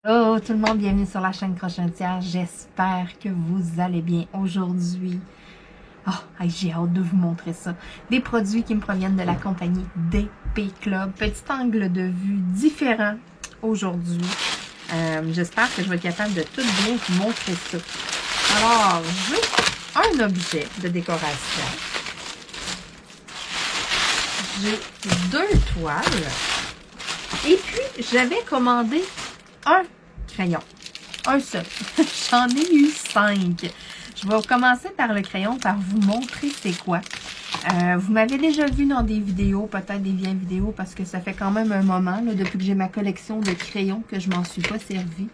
Oh, tout le monde, bienvenue sur la chaîne Crochetière. J'espère que vous allez bien aujourd'hui. Oh, j'ai hâte de vous montrer ça. Des produits qui me proviennent de la compagnie DP Club. Petit angle de vue différent aujourd'hui. J'espère que je vais être capable de tout bien vous montrer ça. Alors, j'ai un objet de décoration. J'ai deux toiles. Et puis, j'avais commandé un crayon. Un seul. J'en ai eu 5. Je vais commencer par le crayon, par vous montrer c'est quoi. Vous m'avez déjà vu dans des vidéos, peut-être des vieilles vidéos, parce que ça fait quand même un moment, là, depuis que j'ai ma collection de crayons, que je m'en suis pas servi.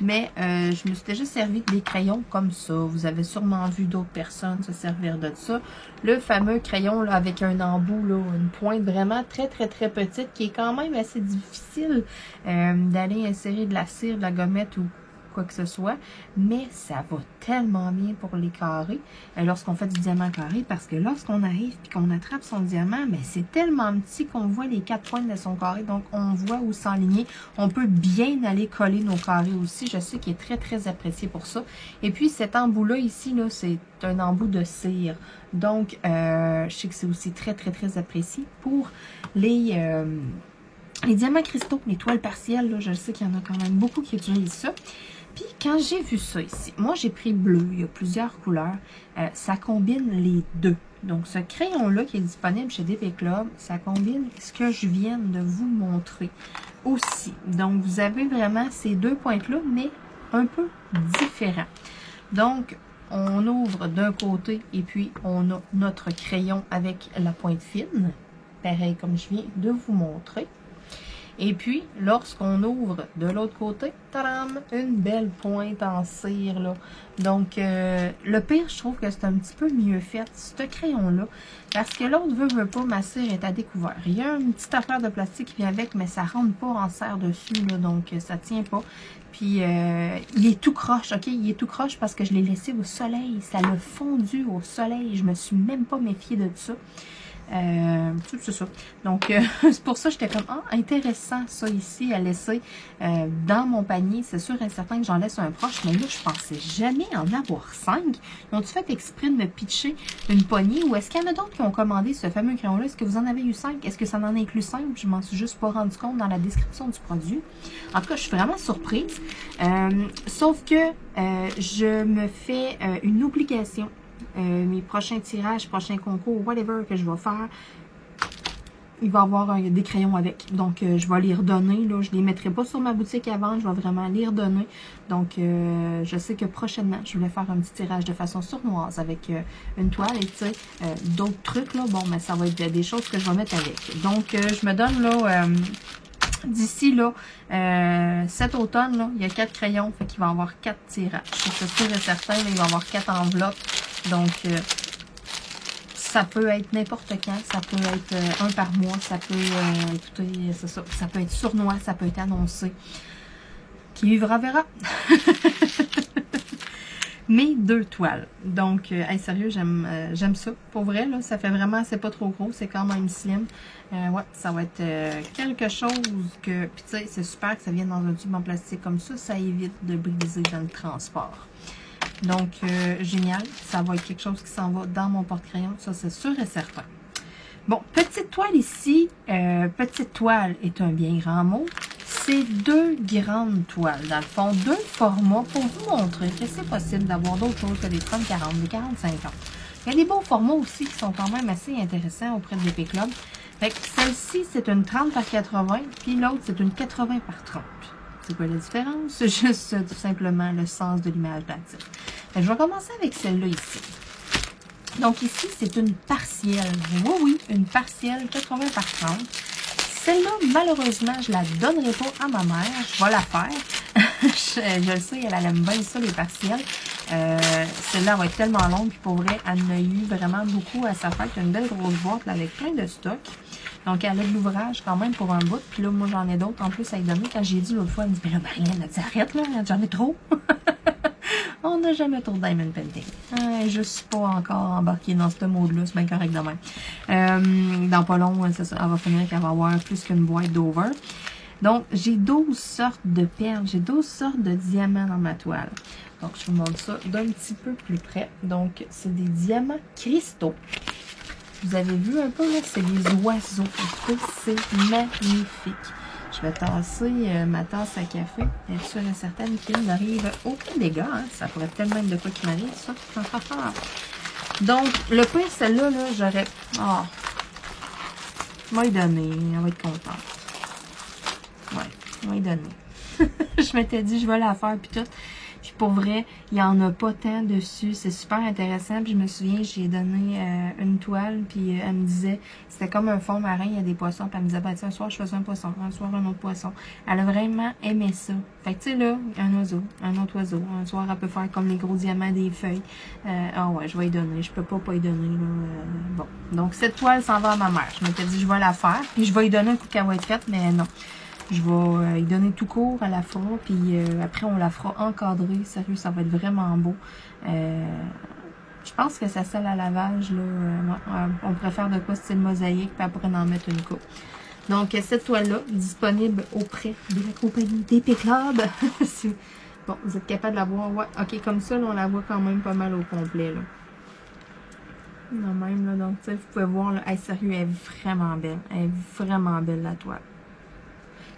Mais je me suis déjà servi des crayons comme ça. Vous avez sûrement vu d'autres personnes se servir de ça. Le fameux crayon là, avec un embout, là, une pointe vraiment très petite, qui est quand même assez difficile d'aller insérer de la cire, de la gommette ou quoi que ce soit, mais ça va tellement bien pour les carrés lorsqu'on fait du diamant carré, parce que lorsqu'on arrive et qu'on attrape son diamant, mais c'est tellement petit qu'on voit les 4 pointes de son carré, donc on voit où s'enligner. On peut bien aller coller nos carrés aussi, je sais qu'il est très apprécié pour ça. Et puis cet embout-là ici, là, c'est un embout de cire, donc je sais que c'est aussi très apprécié pour les diamants cristaux, les toiles partielles, là, je sais qu'il y en a quand même beaucoup qui utilisent ça. Puis quand j'ai vu ça ici, moi j'ai pris bleu, il y a plusieurs couleurs, ça combine les deux. Donc ce crayon-là qui est disponible chez DP Club, ça combine ce que je viens de vous montrer aussi. Donc vous avez vraiment ces deux pointes-là, mais un peu différents. Donc on ouvre d'un côté et puis on a notre crayon avec la pointe fine, pareil comme je viens de vous montrer. Et puis, lorsqu'on ouvre de l'autre côté, tadam, une belle pointe en cire, là. Donc, le pire, je trouve que c'est un petit peu mieux fait, ce crayon-là, parce que l'autre veut pas, ma cire est à découvert. Il y a une petite affaire de plastique qui vient avec, mais ça rentre pas en serre dessus, là, donc ça tient pas. Puis, il est tout croche, ok? Il est tout croche parce que je l'ai laissé au soleil. Ça l'a fondu au soleil. Je me suis même pas méfiée de ça. C'est ça. Donc, c'est pour ça que j'étais comme, intéressant ça ici à laisser dans mon panier. C'est sûr et certain que j'en laisse un proche, mais là, je pensais jamais en avoir 5. Ont-ils fait exprès de me pitcher une poignée, ou est-ce qu'il y en a d'autres qui ont commandé ce fameux crayon-là? Est-ce que vous en avez eu 5? Est-ce que ça en inclut 5? Je m'en suis juste pas rendu compte dans la description du produit. En tout cas, je suis vraiment surprise. Sauf que je me fais une obligation. Mes prochains tirages, prochains concours, whatever que je vais faire, il va y avoir des crayons avec. Donc, je vais les redonner. Là, je ne les mettrai pas sur ma boutique à vendre. Je vais vraiment les redonner. Donc, je sais que prochainement, je voulais faire un petit tirage de façon sournoise avec une toile et tu sais, d'autres trucs. Là, bon, mais ça va être des choses que je vais mettre avec. Donc, je me donne là... d'ici là, cet automne, là, il y a 4 crayons, fait qu'il va y avoir 4 tirages. C'est sûr et certain, là, il va y avoir 4 enveloppes. Donc, ça peut être n'importe quand, ça peut être un par mois, ça peut, écoutez, c'est ça, ça peut être sournois, ça peut être annoncé. Qui vivra verra. Mes 2 toiles. Donc, sérieux, j'aime ça. Pour vrai, là, ça fait vraiment, c'est pas trop gros, c'est quand même slim. Ouais, ça va être quelque chose que, puis tu sais, c'est super que ça vienne dans un tube en plastique comme ça, ça évite de briser dans le transport. Donc, génial, ça va être quelque chose qui s'en va dans mon porte-crayon, ça c'est sûr et certain. Bon, petite toile ici, petite toile est un bien grand mot. C'est 2 grandes toiles, dans le fond, 2 formats pour vous montrer que c'est possible d'avoir d'autres choses que des 30-40, des 40-50. Il y a des beaux formats aussi qui sont quand même assez intéressants auprès de DP Club. Fait que celle-ci, c'est une 30 par 80, puis l'autre, c'est une 80 par 30. C'est quoi la différence? C'est juste tout simplement le sens de l'image d'actif. Je vais commencer avec celle-là ici. Donc ici, c'est une partielle. Oui, une partielle 80 par 30. Celle-là, malheureusement, je la donnerai pas à ma mère. Je vais la faire. je le sais, elle aime bien ça, les partielles. Celle-là va être tellement longue, puis pour vrai, elle en a eu vraiment beaucoup à sa fête. Une belle grosse boîte là, avec plein de stock. Donc, elle a de l'ouvrage quand même pour un bout. Puis là, moi, j'en ai d'autres en plus à y donner. Quand j'ai dit l'autre fois, elle me dit, mais là, Marianne, elle dit, arrête là, j'en ai trop. On n'a jamais trop de diamond painting. Je suis pas encore embarquée dans ce mode-là, c'est bien correct de même. Dans pas long, ça, elle va finir qu'elle va avoir plus qu'une boîte d'over. Donc, j'ai 12 sortes de perles, j'ai 12 sortes de diamants dans ma toile. Donc, je vous montre ça d'un petit peu plus près. Donc, c'est des diamants cristaux. Vous avez vu un peu, là, c'est des oiseaux. Écoutez, c'est magnifique. Je vais tasser ma tasse à café. Être sûre et certaine qu'il n'arrive aucun dégât. Hein. Ça pourrait tellement être de quoi qui m'arrive, ça. Donc, le pire, celle-là, là, j'aurais... Oh, on va y donner. On va être contente. Ouais, on va y donner. Je m'étais dit, je vais la faire, puis tout. Puis pour vrai, il n'y en a pas tant dessus. C'est super intéressant. Puis je me souviens, j'ai donné une toile, puis elle me disait, c'était comme un fond marin, il y a des poissons. Puis elle me disait, ben, un soir, je faisais un poisson, un soir, un autre poisson. Elle a vraiment aimé ça. Fait que tu sais, là, un oiseau, un autre oiseau. Un soir, elle peut faire comme les gros diamants des feuilles. Ah ouais, je vais y donner. Je peux pas y donner, là. Bon. Donc, cette toile s'en va à ma mère. Je m'étais dit, je vais la faire. Puis je vais y donner un coup qu'elle va être faite, mais non. Je vais y donner tout court à la fera, puis après on la fera encadrer. Sérieux, ça va être vraiment beau. Je pense que ça sert à lavage, là. On préfère de quoi style mosaïque, puis après on en mettre une coupe. Donc cette toile-là, disponible auprès de la compagnie DP Club. Bon, vous êtes capable de la voir. Ouais, ok, comme ça, là, on la voit quand même pas mal au complet, là. Non, même, là, donc, tu sais, vous pouvez voir, là, hey, sérieux, elle est vraiment belle. Elle est vraiment belle, la toile.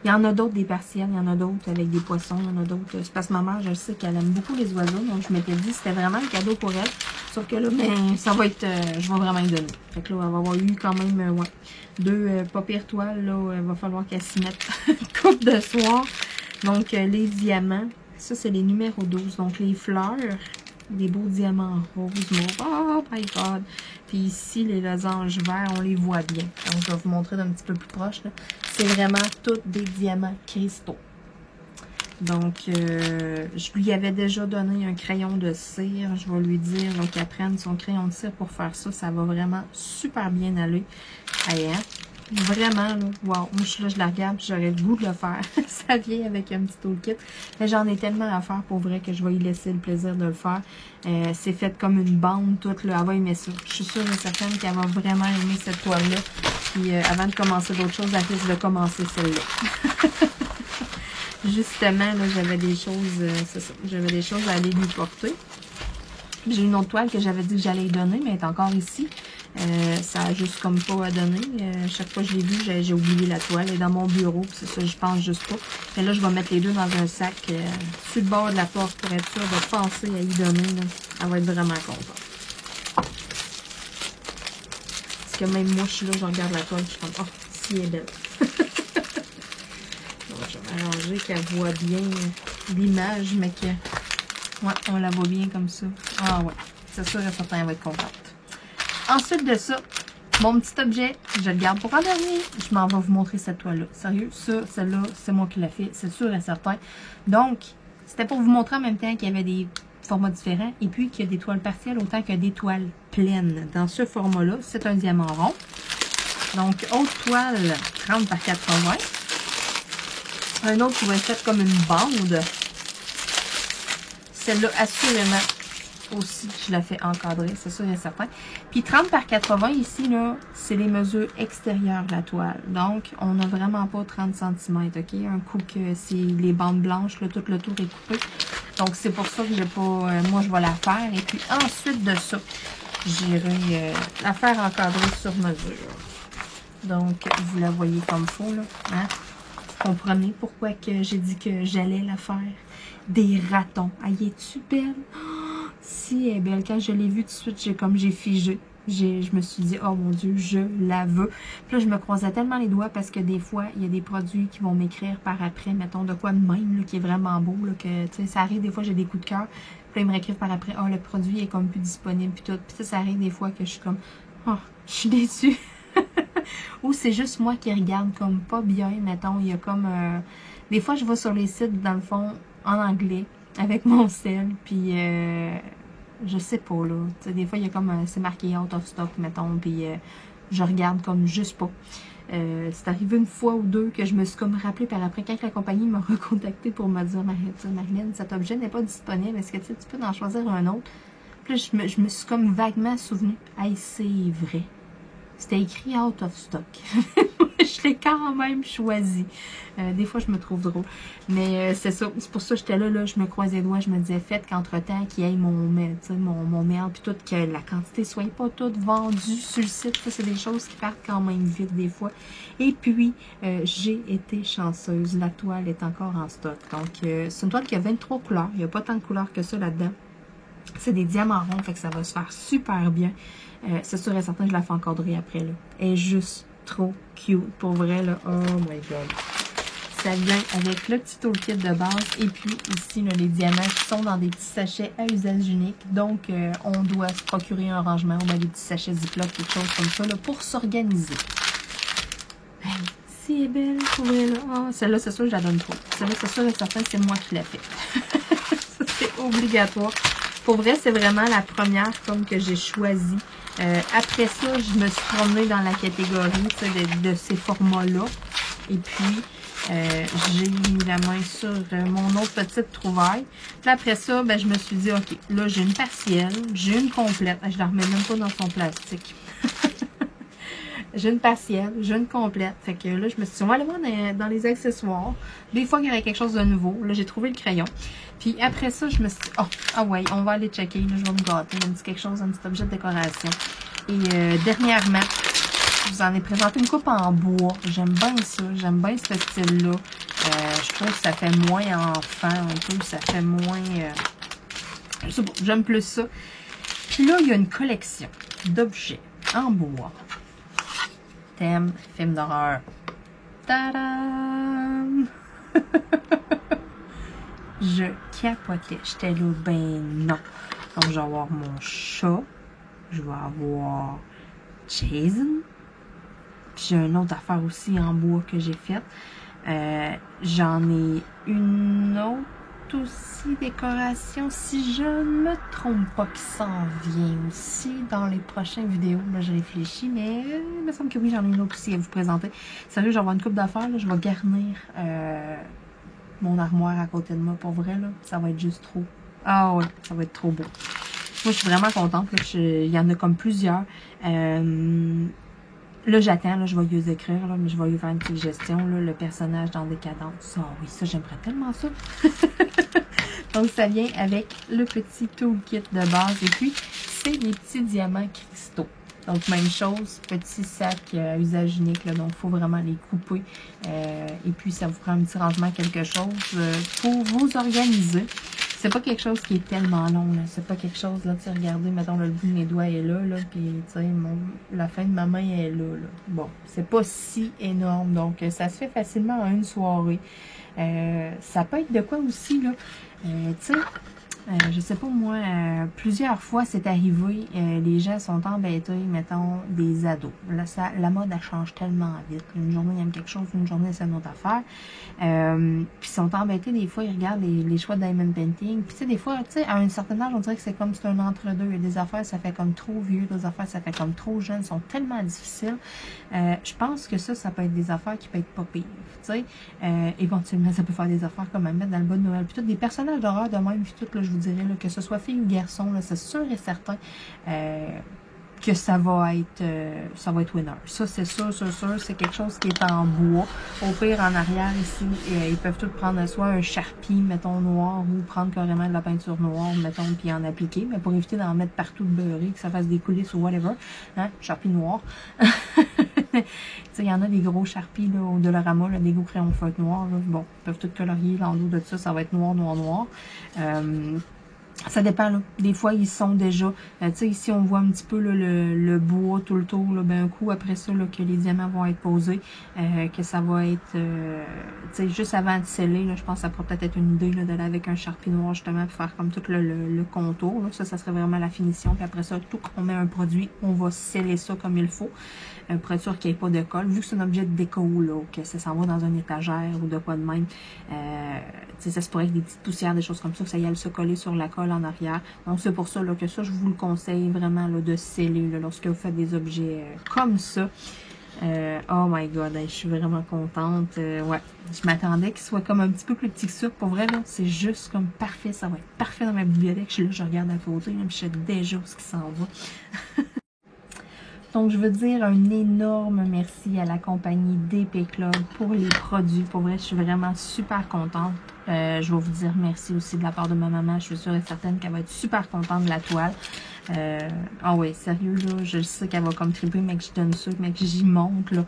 Il y en a d'autres des partiels, il y en a d'autres avec des poissons, il y en a d'autres. C'est parce que ma mère, je sais qu'elle aime beaucoup les oiseaux, donc je m'étais dit que c'était vraiment un cadeau pour elle. Sauf que là, ben, ça va être, je vais vraiment y donner. Fait que là, elle va avoir eu quand même, ouais, deux pas pires toiles, là, il va falloir qu'elle s'y mette une coupe de soir. Donc, les diamants, ça, c'est les numéros 12. Donc, les fleurs, des beaux diamants roses, oh my god. Puis ici, les losanges verts, on les voit bien. Donc, je vais vous montrer d'un petit peu plus proche, là. C'est vraiment tous des diamants cristaux. Donc, je lui avais déjà donné un crayon de cire. Je vais lui dire qu'elle prenne son crayon de cire pour faire ça. Ça va vraiment super bien aller. Allez, hein? Vraiment, là, wow. Moi, je suis là, je la regarde, j'aurais le goût de le faire. Ça vient avec un petit toolkit. Mais j'en ai tellement à faire pour vrai que je vais y laisser le plaisir de le faire. C'est fait comme une bande toute, là. Elle va aimer ça. Je suis sûre et certaine qu'elle va vraiment aimer cette toile-là. Puis, avant de commencer d'autres choses, elle risque de commencer celle-là. Justement, là, j'avais des choses, c'est ça. J'avais des choses à aller lui porter. J'ai une autre toile que j'avais dit que j'allais lui donner, mais elle est encore ici. Ça a juste comme pas à donner. Chaque fois que je l'ai vue, j'ai oublié la toile. Elle est dans mon bureau, c'est ça, je pense juste pas. Mais là, je vais mettre les deux dans un sac sur le bord de la porte pour être sûr de penser à y donner. Là. Elle va être vraiment contente. Parce que même moi, je suis là, je regarde la toile, je suis comme, oh, si elle est belle. Bon, je vais arranger qu'elle voit bien l'image, mais que, ouais, on la voit bien comme ça. Ah ouais, c'est sûr et certain, elle va être contente. Ensuite de ça, mon petit objet, je le garde pour en dernier. Je m'en vais vous montrer cette toile-là. Sérieux, ça, celle-là, c'est moi qui l'ai fait, c'est sûr et certain. Donc, c'était pour vous montrer en même temps qu'il y avait des formats différents et puis qu'il y a des toiles partielles autant que des toiles pleines. Dans ce format-là, c'est un diamant rond. Donc, autre toile, 30 par 80. Un autre qui va être fait comme une bande. Celle-là, assurément, aussi, je la fais encadrer, c'est sûr et certain. Puis 30 par 80 ici, là, c'est les mesures extérieures de la toile. Donc, on n'a vraiment pas 30 cm, ok? Un coup que c'est les bandes blanches, là, tout le tour est coupé. Donc, c'est pour ça que j'ai pas... moi, je vais la faire. Et puis, ensuite de ça, j'irai la faire encadrer sur mesure. Donc, vous la voyez comme il faut, là. Hein? Comprenez pourquoi que j'ai dit que j'allais la faire? Des ratons. Aïe, es-tu belle? Si elle est belle. Quand je l'ai vue tout de suite, j'ai figé. Je me suis dit, oh mon Dieu, je la veux. Puis là, je me croisais tellement les doigts parce que des fois, il y a des produits qui vont m'écrire par après, mettons, de quoi de même, là, qui est vraiment beau, là, que, tu sais, ça arrive des fois, j'ai des coups de cœur. Puis là, ils me réécrivent par après, oh, le produit est comme plus disponible, puis tout. Puis ça arrive des fois que je suis comme, oh, je suis déçue. Ou c'est juste moi qui regarde comme pas bien, mettons, il y a comme... des fois, je vais sur les sites, dans le fond, en anglais, avec mon sel, puis je sais pas, là. Tu sais, des fois, il y a comme... c'est marqué out of stock, mettons, puis je regarde comme juste pas. C'est arrivé une fois ou deux que je me suis comme rappelé par après, quand la compagnie m'a recontacté pour me dire, Marilyn, cet objet n'est pas disponible, est-ce que tu peux en choisir un autre? Puis là, je me suis comme vaguement souvenu, hey, c'est vrai. C'était écrit out of stock. je l'ai quand même choisi. Des fois, je me trouve drôle. Mais c'est ça. C'est pour ça que j'étais là, je me croisais les doigts. Je me disais, faites qu'entre-temps, qu'il y ait mon mail, puis tout, que la quantité soit pas toute vendue sur le site. Ça, c'est des choses qui partent quand même vite des fois. Et puis, j'ai été chanceuse. La toile est encore en stock. Donc, c'est une toile qui a 23 couleurs. Il n'y a pas tant de couleurs que ça là-dedans. C'est des diamants ronds, fait que ça va se faire super bien. C'est sûr et certain que je la fais encadrer après, là. Elle est juste trop cute. Pour vrai, là. Oh my god. Ça vient avec le petit toolkit de base. Et puis, ici, là, les diamants qui sont dans des petits sachets à usage unique. Donc, on doit se procurer un rangement ou des petits sachets Ziploc, quelque chose comme ça, là, pour s'organiser. Hey, si elle est belle, pour vrai, là. Oh, celle-là, c'est sûr que je la donne trop. Celle-là, c'est sûr et certain que c'est moi qui l'ai fait. Ça, c'est obligatoire. Pour vrai, c'est vraiment la première comme que j'ai choisie. Après ça, je me suis promenée dans la catégorie de ces formats-là. Et puis, j'ai mis la main sur mon autre petite trouvaille. Puis après ça, ben, je me suis dit, OK, là, j'ai une partielle, j'ai une complète. Je la remets même pas dans son plastique. J'ai une partielle, j'ai une complète. Fait que là, je me suis dit, on va aller voir dans les accessoires. Des fois, il y avait quelque chose de nouveau. Là, j'ai trouvé le crayon. Puis après ça, je me suis dit, oh, ah ouais, on va aller checker. Là, je vais me gâter. Un petit quelque chose, un petit objet de décoration. Et dernièrement, je vous en ai présenté une coupe en bois. J'aime bien ça. J'aime bien ce style-là. Je trouve que ça fait moins enfant un peu. Ça fait moins... je sais pas, j'aime plus ça. Puis là, il y a une collection d'objets en bois. Thème, film d'horreur. Tadam! Je capotais. J'étais là, ben non. Donc, je vais avoir mon chat. Je vais avoir Jason. Puis, j'ai une autre affaire aussi en bois que j'ai faite. J'en ai une autre aussi, décoration, si je ne me trompe pas, qui s'en vient aussi dans les prochaines vidéos. Là, je réfléchis, mais il me semble que oui, j'en ai une autre aussi à vous présenter. Sérieux, je vais avoir une coupe d'affaires. Je vais garnir mon armoire à côté de moi. Pour vrai, là, ça va être juste trop. Ah ouais, ça va être trop beau. Moi, je suis vraiment contente. Là, il y en a comme plusieurs. Là, j'attends, là, je vais lui écrire, là, mais je vais lui faire une petite gestion, là, le personnage dans Décadence. Ah oui, ça, j'aimerais tellement ça. Donc, ça vient avec le petit toolkit de base. Et puis, c'est des petits diamants cristaux. Donc, même chose, petit sac à usage unique, là, donc il faut vraiment les couper. Et puis, ça vous prend un petit rangement, quelque chose pour vous organiser. C'est pas quelque chose qui est tellement long, là. C'est pas quelque chose, là, tu sais, regardez, mettons, le bout de mes doigts est là, puis, tu sais, la fin de ma main est là, là. Bon, c'est pas si énorme, donc ça se fait facilement en une soirée. Ça peut être de quoi aussi, là, tu sais, je sais pas moi, plusieurs fois c'est arrivé, les gens sont embêtés, mettons, des ados. Là, la mode, elle change tellement vite. Une journée, ils aiment quelque chose, une journée, c'est une autre affaire. Puis ils sont embêtés, des fois, ils regardent les choix de Diamond Painting. Puis tu sais, des fois, tu sais, à un certain âge, on dirait que c'est comme c'est un entre-deux. Il y a des affaires, ça fait comme trop vieux, d'autres affaires, ça fait comme trop jeune, sont tellement difficiles. Je pense que ça peut être des affaires qui peuvent être pas pires. Tu sais, éventuellement, ça peut faire des affaires comme à mettre dans le bas de Noël. Puis tout, des personnages d'horreur de même, puis tout, là, je vous dirais, là, que ce soit fille ou garçon, là, c'est sûr et certain que ça va être winner. Ça, c'est sûr, c'est quelque chose qui est en bois. Au pire, en arrière, ici, ils peuvent tous prendre soit un Sharpie, mettons, noir, ou prendre carrément de la peinture noire, mettons, puis en appliquer, mais pour éviter d'en mettre partout de beurré, que ça fasse des coulisses ou whatever, hein, Sharpie noir. Il y en a des gros Sharpies, là, au Dollarama, là, des gros crayons feutre noir, là. Bon, ils peuvent tout colorier l'endos de ça, ça va être noir, noir, noir. Ça dépend, là. Des fois, ils sont déjà... tu sais, ici, on voit un petit peu là, le bois tout le tour. Là, ben, un coup, après ça, là, que les diamants vont être posés, que ça va être... tu sais, juste avant de sceller, là, je pense que ça pourrait peut-être être une idée là, d'aller avec un Sharpie noir, justement, pour faire comme tout le contour. Là. Ça serait vraiment la finition. Puis après ça, tout quand on met un produit, on va sceller ça comme il faut. Pour être sûr qu'il n'y ait pas de colle. Vu que c'est un objet de déco, là, que ça s'en va dans une étagère ou de quoi de même, ça se pourrait avec des petites poussières, des choses comme ça, que ça y aille se coller sur la colle en arrière. Donc, c'est pour ça là, que ça, je vous le conseille vraiment là, de sceller là, lorsque vous faites des objets comme ça. Oh my god, je suis vraiment contente. Ouais, je m'attendais qu'il soit comme un petit peu plus petit que ça. Pour vrai, là, c'est juste comme parfait. Ça va être parfait dans ma bibliothèque. Je suis là, je regarde à côté, là, puis je sais déjà où ce qui s'en va. Donc, je veux dire un énorme merci à la compagnie DP Club pour les produits. Pour vrai, je suis vraiment super contente. Je vais vous dire merci aussi de la part de ma maman. Je suis sûre et certaine qu'elle va être super contente de la toile. Ah ouais, sérieux, là, je sais qu'elle va comme triper, mais que je donne ça, mais que j'y monte, là.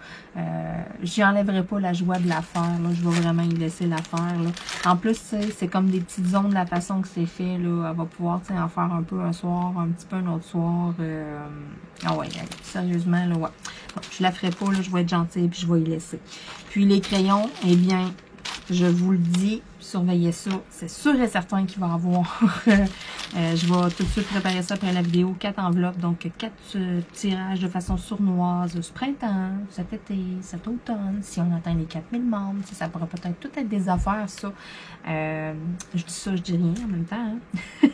J'y enlèverai pas la joie de la faire, là. Je vais vraiment y laisser la faire, là. En plus, c'est comme des petites zones de la façon que c'est fait, là. Elle va pouvoir, tu sais, en faire un peu un soir, un petit peu un autre soir. Ah ouais, sérieusement, là, ouais. Bon, je la ferai pas, là. Je vais être gentille, puis je vais y laisser. Puis les crayons, eh bien, je vous le dis, surveillez ça. C'est sûr et certain qu'il va y avoir. Je vais tout de suite préparer ça après la vidéo. 4 enveloppes, donc 4 tirages de façon sournoise ce printemps, cet été, cet automne. Si on atteint les 4000 membres, ça pourrait peut-être tout être des affaires, ça. Je dis ça, je dis rien en même temps. Hein?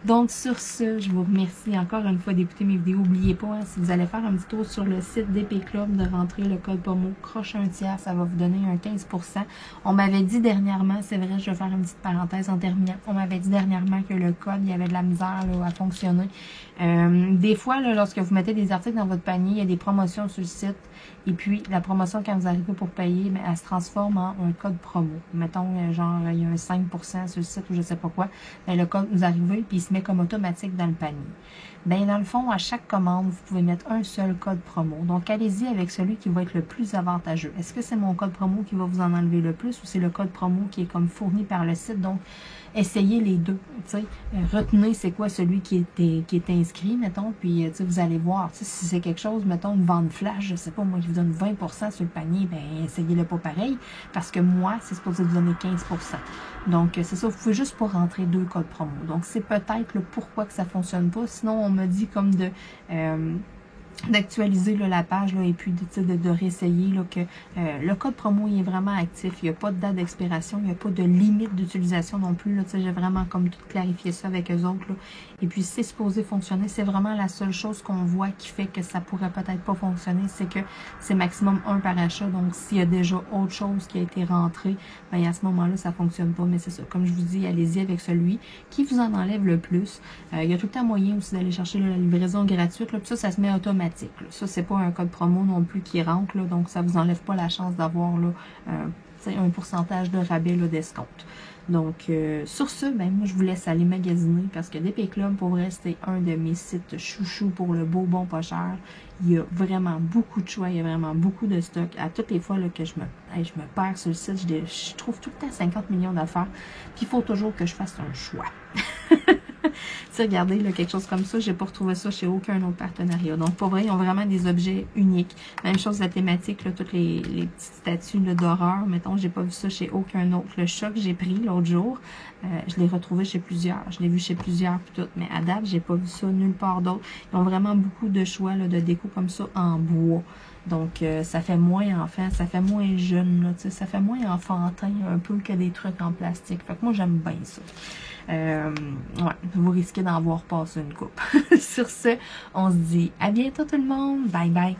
Donc, sur ce, je vous remercie encore une fois d'écouter mes vidéos. N'oubliez pas, hein, si vous allez faire un petit tour sur le site DP Club, de rentrer le code promo Croche un tiers, ça va vous donner un 15%. On m'avait dit dernièrement, c'est vrai, je vais faire une petite parenthèse en terminant, on m'avait dit dernièrement que le code, il y avait de la misère là, à fonctionner. Des fois, là, lorsque vous mettez des articles dans votre panier, il y a des promotions sur le site. Et puis, la promotion, quand vous arrivez pour payer, mais elle se transforme en un code promo. Mettons, genre, il y a un 5% sur le site ou je sais pas quoi. Mais le code, vous arrivez, puis il se met comme automatique dans le panier. Ben dans le fond, à chaque commande, vous pouvez mettre un seul code promo. Donc, allez-y avec celui qui va être le plus avantageux. Est-ce que c'est mon code promo qui va vous en enlever le plus ou c'est le code promo qui est comme fourni par le site? Donc, essayez les deux. Retenez c'est quoi celui qui est inscrit, mettons, puis vous allez voir. Si c'est quelque chose, mettons, une vente flash, je sais pas, moi, qui vous donne 20% sur le panier, ben essayez-le pas pareil, parce que moi, c'est supposé vous donner 15%. Donc, c'est ça, vous pouvez juste pas rentrer 2 codes promo. Donc, c'est peut-être le pourquoi que ça fonctionne pas. Sinon, on me dit comme de... d'actualiser la page là, et puis de réessayer là, que le code promo il est vraiment actif. Il n'y a pas de date d'expiration, il n'y a pas de limite d'utilisation non plus. J'ai vraiment comme tout clarifié ça avec eux autres. Là. Et puis c'est supposé fonctionner. C'est vraiment la seule chose qu'on voit qui fait que ça pourrait peut-être pas fonctionner, c'est que c'est maximum 1 par achat. Donc s'il y a déjà autre chose qui a été rentrée, ben, à ce moment-là, ça fonctionne pas. Mais c'est ça. Comme je vous dis, allez-y avec celui qui vous en enlève le plus. Il y a tout le temps moyen aussi d'aller chercher la livraison gratuite. Là, puis ça se met automatique. Ça, c'est pas un code promo non plus qui rentre, là, donc ça vous enlève pas la chance d'avoir un pourcentage de rabais d'escompte. Donc, sur ce, ben moi, je vous laisse aller magasiner parce que DP Club, pour vrai, c'était un de mes sites chouchous pour le beau, bon, pas cher. Il y a vraiment beaucoup de choix, il y a vraiment beaucoup de stock. À toutes les fois là, que je me perds sur le site, je trouve tout le temps 50 millions d'affaires. Puis, il faut toujours que je fasse un choix. Regardez, là, quelque chose comme ça, j'ai pas retrouvé ça chez aucun autre partenariat. Donc, pour vrai, ils ont vraiment des objets uniques. Même chose la thématique, là, toutes les petites statues d'horreur. Mettons, j'ai pas vu ça chez aucun autre. Le chat que j'ai pris l'autre jour, je l'ai retrouvé chez plusieurs. Je l'ai vu chez plusieurs puis tout. Mais à date, j'ai pas vu ça nulle part d'autre. Ils ont vraiment beaucoup de choix là, de déco comme ça en bois. Donc, ça fait moins enfant, ça fait moins jeune, là, ça fait moins enfantin un peu que des trucs en plastique. Fait que moi, j'aime bien ça. Ouais, vous risquez d'en voir passer une coupe. Sur ce, on se dit à bientôt tout le monde. Bye bye.